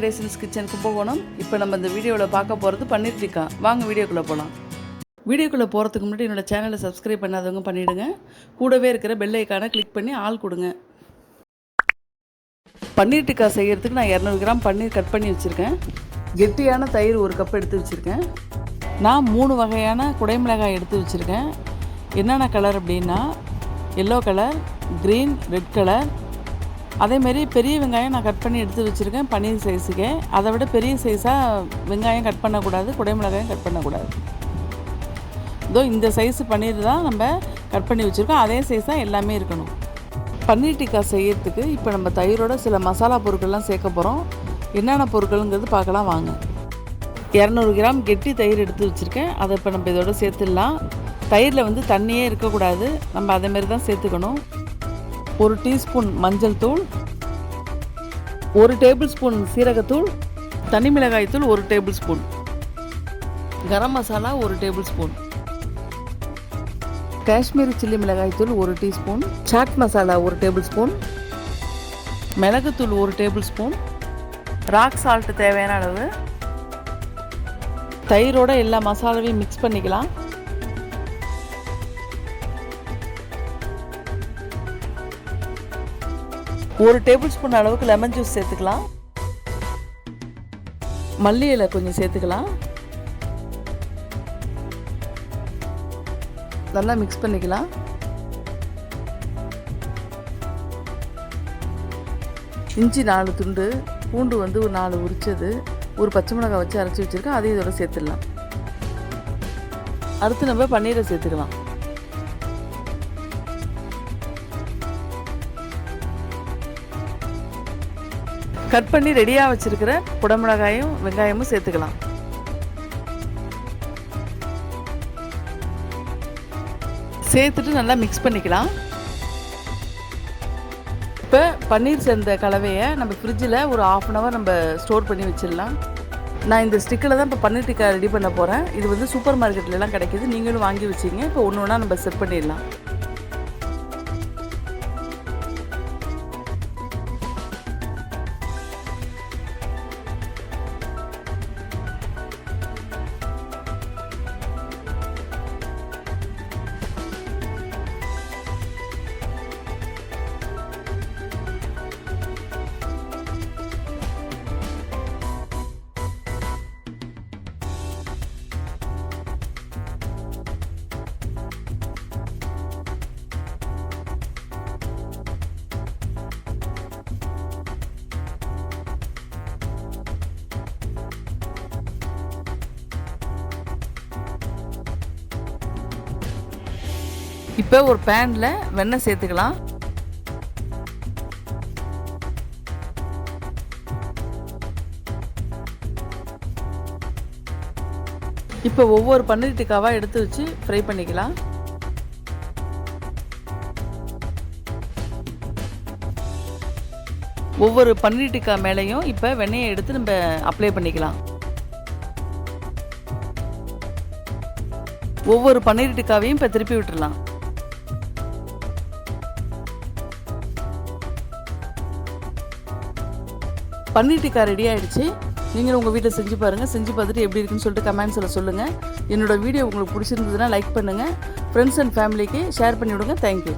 வெங்கடேசன்ஸ் kitchen Kumbakonam. இப்போ நம்ம இந்த வீடியோவில் பார்க்க போகிறது பன்னீர் டிக்கா. வாங்க வீடியோக்குள்ளே போகலாம். வீடியோக்குள்ளே போகிறதுக்கு முன்னாடி என்னோடய சேனலை சப்ஸ்கிரைப் பண்ணாதவங்க பண்ணிவிடுங்க. கூடவே இருக்கிற பெல் ஐக்கானை கிளிக் பண்ணி ஆல் கொடுங்க. பன்னீர் டிக்கா செய்கிறதுக்கு நான் 200 கிராம் பன்னீர் கட் பண்ணி வச்சுருக்கேன். கெட்டியான தயிர் 1 கப் எடுத்து வச்சுருக்கேன். நான் 3 வகையான குடைமிளகாய் எடுத்து வச்சுருக்கேன். என்னென்ன கலர் அப்படின்னா yellow colour, green, red colour. அதேமாரி பெரிய வெங்காயம் நான் கட் பண்ணி எடுத்து வச்சுருக்கேன் பன்னீர் சைஸுக்கே. அதை விட பெரிய சைஸாக வெங்காயம் கட் பண்ணக்கூடாது, குடைமிளகாயம் கட் பண்ணக்கூடாது. இதோ இந்த சைஸு பன்னீர் தான் நம்ம கட் பண்ணி வச்சுருக்கோம். அதே சைஸாக எல்லாமே இருக்கணும். பன்னீர் டிக்கா செய்கிறதுக்கு இப்போ நம்ம தயிரோட சில மசாலா பொருட்கள்லாம் சேர்க்க போகிறோம். என்னென்ன பொருட்கள்ங்கிறது பார்க்கலாம் வாங்க. 200 கிராம் கெட்டி தயிர் எடுத்து வச்சுருக்கேன். அதை இப்போ நம்ம இதோட சேர்த்துடலாம். தயிரில் தண்ணியே இருக்கக்கூடாது, நம்ம அதேமாரி தான் சேர்த்துக்கணும். 1 டீஸ்பூன் மஞ்சள் தூள், 1 டேபிள் ஸ்பூன் சீரகத்தூள், தனி மிளகாய் தூள் 1 tablespoon, garam masala 1 tablespoon, Kashmiri chilli மிளகாய் தூள் 1 teaspoon, chaat masala 1 tablespoon, மிளகுத்தூள் 1 டேபிள் ஸ்பூன், ராக் சால்ட் தேவையான அளவு. தயிரோட எல்லா மசாலாவையும் மிக்ஸ் பண்ணிக்கலாம். ஒரு டேபிள் ஸ்பூன் அளவுக்கு லெமன் ஜூஸ் சேர்த்துக்கலாம். மல்லி இலை கொஞ்சம் சேர்த்துக்கலாம். நல்லா மிக்ஸ் பண்ணிக்கலாம். இஞ்சி 4 துண்டு, பூண்டு ஒரு 4 உரிச்சது, ஒரு பச்சை மிளகாய் வச்சு அரைச்சி வச்சுருக்கேன். அதையும் இதோட சேர்த்துடலாம். அடுத்து நம்ம பன்னீரை சேர்த்துக்கலாம். கட் பண்ணி ரெடியாக வச்சுருக்கிற குடமிளகாயும் வெங்காயமும் சேர்த்துக்கலாம். சேர்த்துட்டு நல்லா மிக்ஸ் பண்ணிக்கலாம். இப்போ பன்னீர் சேர்ந்த கலவையை நம்ம ஃப்ரிட்ஜில் ஒரு 1/2 அன் ஹவர் நம்ம ஸ்டோர் பண்ணி வச்சிடலாம். நான் இந்த ஸ்டிக்கில் தான் இப்போ பன்னீர் டிக்கா ரெடி பண்ண போகிறேன். இது சூப்பர் மார்க்கெட்லலாம் கிடைக்கிது, நீங்களும் வாங்கி வச்சிங்க. இப்போ ஒன்று ஒன்றா நம்ம செட் பண்ணிடலாம். இப்போ ஒரு பேனில் வெண்ணெய் சேர்த்துக்கலாம். இப்போ ஒவ்வொரு பன்னீர் டிக்காவாக எடுத்து வச்சு ஃப்ரை பண்ணிக்கலாம். ஒவ்வொரு பன்னீர் டிக்கா மேலேயும் இப்போ வெண்ணெயை எடுத்து நம்ம அப்ளை பண்ணிக்கலாம். ஒவ்வொரு பன்னீர் டிக்காவையும் இப்போ திருப்பி விட்டுடலாம். பன்னீர் டிக்கா ரெடி ஆகிடுச்சு. நீங்களும் உங்கள் வீட்டில் செஞ்சு பாருங்கள். செஞ்சு பார்த்துட்டு எப்படி இருக்குன்னு சொல்லிட்டு கமெண்ட்ஸில் சொல்லுங்கள். என்னோடய வீடியோ உங்களுக்கு பிடிச்சிருந்ததுன்னா லைக் பண்ணுங்கள். ஃப்ரெண்ட்ஸ் அண்ட் ஃபேமிலிக்கு ஷேர் பண்ணிவிடுங்க. தேங்க்யூ.